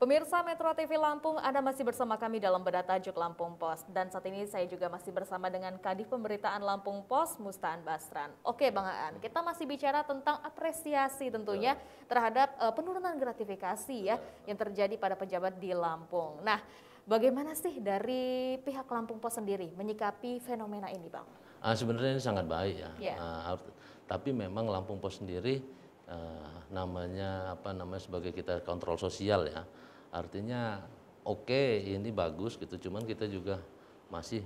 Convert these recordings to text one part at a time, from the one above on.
Pemirsa Metro TV Lampung, Anda masih bersama kami dalam Bedah Tajuk Lampung Pos. Dan saat ini saya juga masih bersama dengan Kadif Pemberitaan Lampung Pos, Mustaan Basran. Oke Bang Aan, kita masih bicara tentang apresiasi tentunya terhadap penurunan gratifikasi ya yang terjadi pada pejabat di Lampung. Nah, bagaimana sih dari pihak Lampung Pos sendiri menyikapi fenomena ini Bang? Sebenarnya ini sangat baik ya. Yeah. Tapi memang Lampung Pos sendiri namanya sebagai kita kontrol sosial ya. Artinya oke, ini bagus gitu, cuman kita juga masih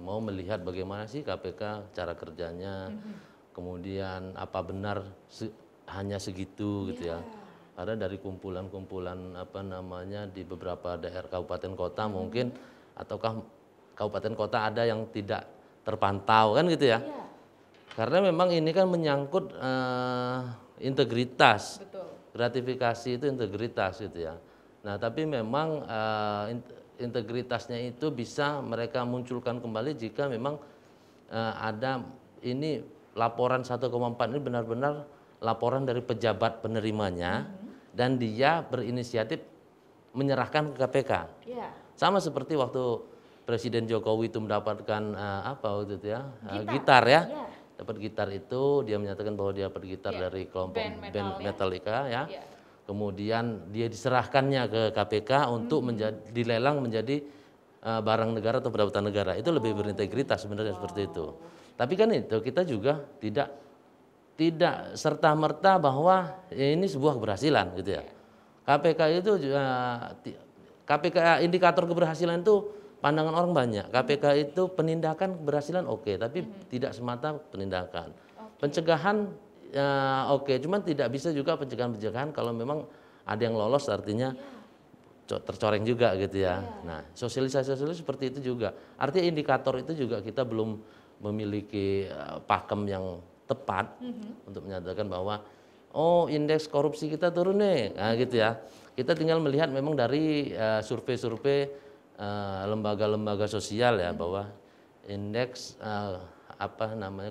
mau melihat bagaimana sih KPK cara kerjanya, kemudian apa benar hanya segitu gitu ya. Karena dari kumpulan-kumpulan di beberapa daerah kabupaten kota mungkin, ataukah kabupaten kota ada yang tidak terpantau kan gitu ya. Karena memang ini kan menyangkut integritas. Betul. Gratifikasi itu integritas gitu ya. Nah, tapi memang integritasnya itu bisa mereka munculkan kembali jika memang ada ini laporan 1,4 ini benar-benar laporan dari pejabat penerimanya dan dia berinisiatif menyerahkan ke KPK. Sama seperti waktu Presiden Jokowi itu mendapatkan waktu itu ya, gitar ya. Dapat gitar itu dia menyatakan bahwa dia dapat gitar dari kelompok band Metallica ya. Kemudian dia diserahkannya ke KPK untuk dilelang menjadi barang negara atau pendapatan negara. Itu lebih berintegritas sebenarnya seperti itu. Tapi kan itu kita juga tidak serta-merta bahwa ini sebuah keberhasilan gitu ya. KPK itu KPK indikator keberhasilan itu pandangan orang banyak. KPK itu penindakan keberhasilan oke, tapi tidak semata penindakan. Pencegahan oke, cuman tidak bisa juga pencegahan kalau memang ada yang lolos artinya tercoreng juga gitu ya. Nah, sosialisasi seperti itu juga. Artinya indikator itu juga kita belum memiliki pakem yang tepat untuk menyatakan bahwa indeks korupsi kita turun nih, nah, gitu ya. Kita tinggal melihat memang dari survei-survei lembaga-lembaga sosial ya bahwa indeks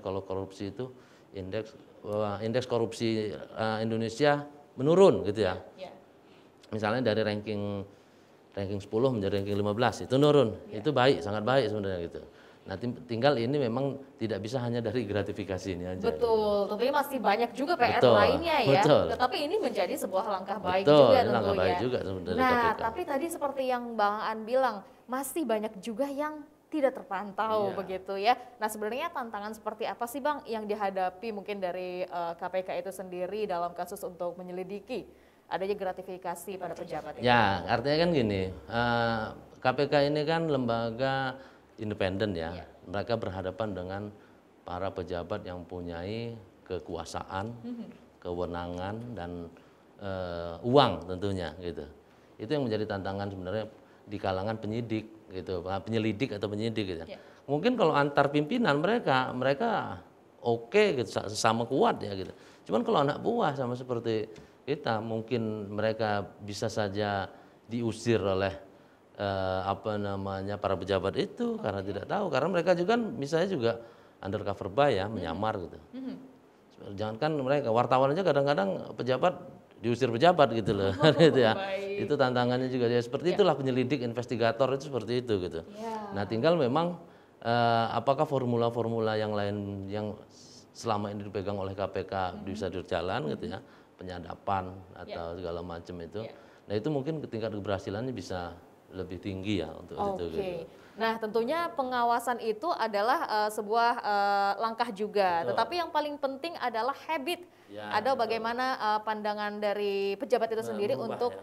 kalau korupsi itu indeks korupsi Indonesia menurun gitu ya. Misalnya dari ranking 10 menjadi ranking 15 itu menurun. Itu baik, sangat baik sebenarnya gitu. Nah, tinggal ini memang tidak bisa hanya dari gratifikasi ini aja. Betul, tentunya masih banyak juga PR lainnya ya. Tetapi ini menjadi sebuah langkah baik juga tentunya. Langkah baik juga sebenarnya. Nah, tapi tadi seperti yang Bang Aan bilang, masih banyak juga yang tidak terpantau begitu ya. Nah, sebenarnya tantangan seperti apa sih Bang yang dihadapi mungkin dari KPK itu sendiri dalam kasus untuk menyelidiki adanya gratifikasi pada pejabat ini? Ya, artinya kan gini, KPK ini kan lembaga independen ya. Mereka berhadapan dengan para pejabat yang mempunyai kekuasaan, kewenangan dan uang tentunya gitu. Itu yang menjadi tantangan sebenarnya di kalangan penyidik gitu, penyelidik atau penyidik gitu. Mungkin kalau antar pimpinan mereka oke gitu, sama kuat ya gitu. Cuman kalau anak buah sama seperti kita mungkin mereka bisa saja diusir oleh para pejabat itu karena tidak tahu, karena mereka juga misalnya juga undercover buy ya, menyamar gitu. Jangankan mereka, wartawan aja kadang-kadang pejabat diusir pejabat gitu loh. Gitu ya. Itu tantangannya juga ya, seperti itulah penyelidik investigator itu seperti itu gitu. Nah, tinggal memang apakah formula-formula yang lain yang selama ini dipegang oleh KPK bisa berjalan gitu ya, penyadapan atau segala macam itu. Nah, itu mungkin tingkat keberhasilannya bisa lebih tinggi ya untuk itu. Gitu. Nah, tentunya pengawasan itu adalah sebuah langkah juga. Tetapi yang paling penting adalah habit. Ada bagaimana pandangan dari pejabat itu sendiri untuk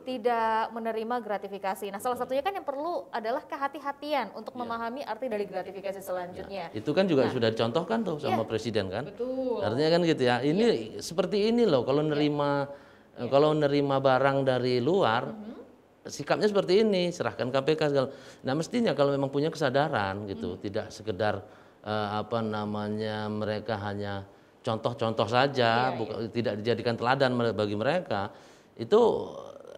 tidak menerima gratifikasi. Nah, salah satunya kan yang perlu adalah kehati-hatian untuk memahami arti dari gratifikasi selanjutnya. Itu kan juga sudah dicontohkan tuh sama presiden kan. Betul. Artinya kan gitu ya. Ini seperti ini loh kalau nerima barang dari luar. Sikapnya seperti ini, serahkan KPK segala. Nah, mestinya kalau memang punya kesadaran gitu, tidak sekedar mereka hanya contoh-contoh saja, tidak dijadikan teladan bagi mereka, itu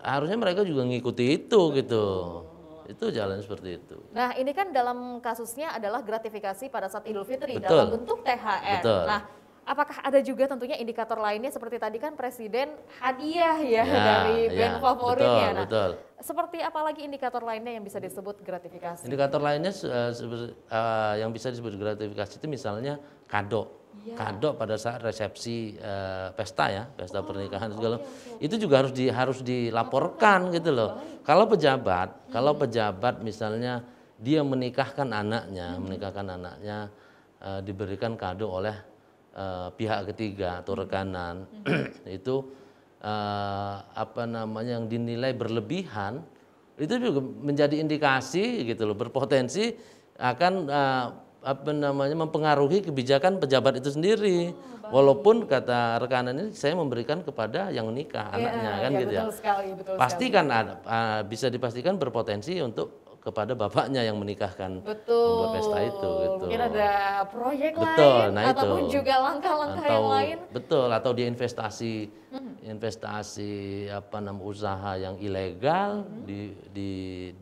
harusnya mereka juga ngikuti itu gitu. Itu jalan seperti itu. Nah, ini kan dalam kasusnya adalah gratifikasi pada saat Idul Fitri dalam bentuk THR. Nah, apakah ada juga tentunya indikator lainnya seperti tadi kan Presiden hadiah ya, dari brand ya, favorit betul, ya. Nah, betul. seperti apa lagi indikator lainnya yang bisa disebut gratifikasi? Indikator lainnya yang bisa disebut gratifikasi itu misalnya kado. Iya. Kado pada saat resepsi pesta ya, pesta pernikahan segala. oke. Itu juga harus dilaporkan gitu loh. Kalau pejabat misalnya dia menikahkan anaknya, diberikan kado oleh pihak ketiga atau rekanan itu yang dinilai berlebihan, itu juga menjadi indikasi gitu loh, berpotensi akan mempengaruhi kebijakan pejabat itu sendiri. Walaupun kata rekanan ini saya memberikan kepada yang nikah anaknya kan gitu ya. Betul sekali, betul Pasti sekali. kan bisa dipastikan berpotensi untuk kepada bapaknya yang menikahkan, Betul. membuat pesta itu gitu. Mungkin ada proyek Betul, lain nah ataupun itu. juga langkah-langkah yang lain. Betul, atau dia investasi usaha yang ilegal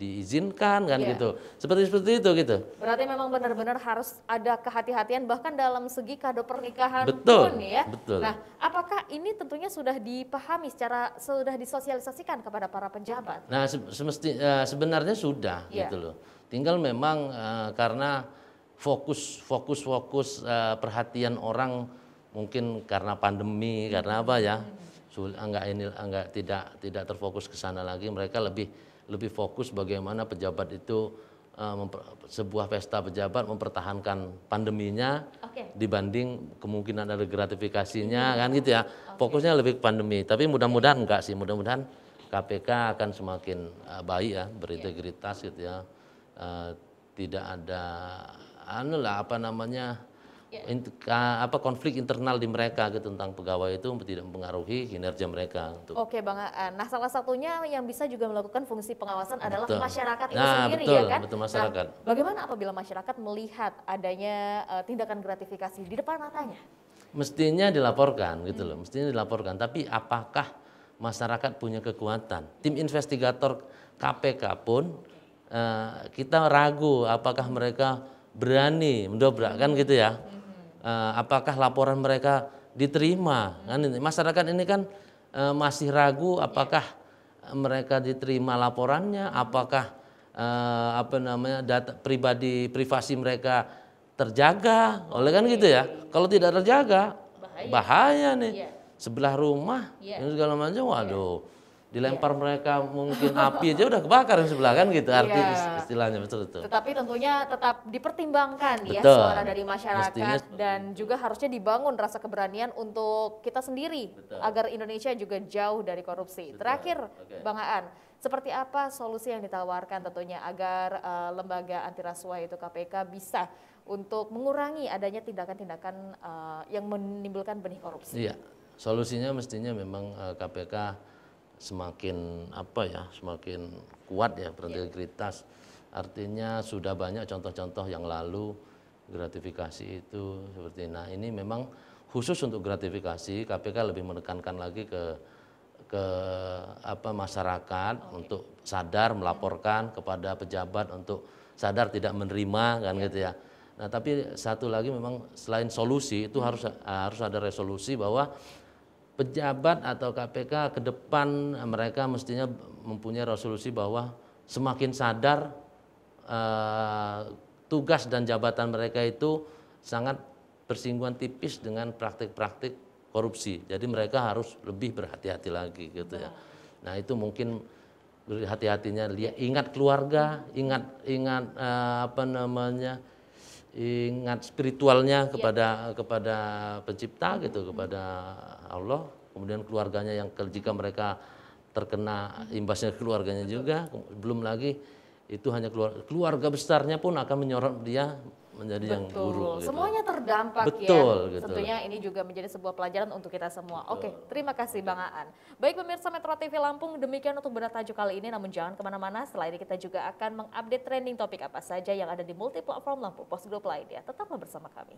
diizinkan kan Iya. gitu. Seperti itu gitu. Berarti memang benar-benar harus ada kehati-hatian bahkan dalam segi kado pernikahan Betul, pun ya. betul. Nah, apakah ini tentunya sudah dipahami sudah disosialisasikan kepada para pejabat? Nah, sebenarnya sudah Iya. gitu loh. Tinggal memang karena fokus perhatian orang mungkin karena pandemi, karena apa ya? Tidak terfokus ke sana lagi. Mereka lebih fokus bagaimana pejabat itu sebuah pesta pejabat mempertahankan pandeminya dibanding kemungkinan ada gratifikasinya kan gitu ya. Fokusnya lebih ke pandemi. Tapi mudah-mudahan enggak sih, mudah-mudahan KPK akan semakin baik ya, berintegritas gitu ya. Tidak ada konflik internal di mereka gitu tentang pegawai itu tidak mempengaruhi kinerja mereka. Oke Bang Aan. Nah, salah satunya yang bisa juga melakukan fungsi pengawasan adalah masyarakat itu Nah, sendiri betul, ya kan? betul, masyarakat. Nah, bagaimana apabila masyarakat melihat adanya tindakan gratifikasi di depan matanya? Mestinya dilaporkan gitu loh, mestinya dilaporkan. Tapi apakah masyarakat punya kekuatan? Tim investigator KPK pun kita ragu apakah mereka berani mendobrak kan gitu ya. Apakah laporan mereka diterima kan ini. Masyarakat ini kan masih ragu apakah mereka diterima laporannya, apakah data privasi mereka terjaga oleh kan gitu ya. Kalau tidak terjaga bahaya nih. Iya. Sebelah rumah ini segala macam, waduh, dilempar mereka mungkin api aja udah kebakar yang sebelah kan gitu arti istilahnya, betul itu. Tetapi tentunya tetap dipertimbangkan ya Betul. suara dari masyarakat Mestinya dan juga harusnya dibangun rasa keberanian untuk kita sendiri agar Indonesia juga jauh dari korupsi. Terakhir Bang Aan, seperti apa solusi yang ditawarkan tentunya agar lembaga antirasuah itu KPK bisa untuk mengurangi adanya tindakan-tindakan yang menimbulkan benih korupsi? Iya, solusinya mestinya memang KPK semakin kuat ya berintegritas. Artinya sudah banyak contoh-contoh yang lalu gratifikasi itu seperti ini memang khusus untuk gratifikasi KPK lebih menekankan lagi ke masyarakat untuk sadar melaporkan kepada pejabat untuk sadar tidak menerima kan gitu ya. Nah, tapi satu lagi memang selain solusi itu harus ada resolusi bahwa pejabat atau KPK ke depan mereka mestinya mempunyai resolusi bahwa semakin sadar tugas dan jabatan mereka itu sangat bersinggungan tipis dengan praktik-praktik korupsi. Jadi mereka harus lebih berhati-hati lagi gitu ya. Nah, itu mungkin berhati-hatinya ingat keluarga, ingat ingat spiritualnya kepada pencipta gitu, kepada Allah, kemudian keluarganya yang jika mereka terkena imbasnya keluarganya juga, belum lagi itu hanya keluarga besarnya pun akan menyorot dia menjadi yang buruk. Gitu. Semuanya terdampak Betul, ya. gitu. Tentunya ini juga menjadi sebuah pelajaran untuk kita semua. Oke, terima kasih Bang Aan. Baik pemirsa Metro TV Lampung, demikian untuk Bedah Tajuk kali ini. Namun jangan kemana-mana, setelah ini kita juga akan mengupdate trending topik apa saja yang ada di multi platform Lampung Post Group lainnya. Tetaplah bersama kami.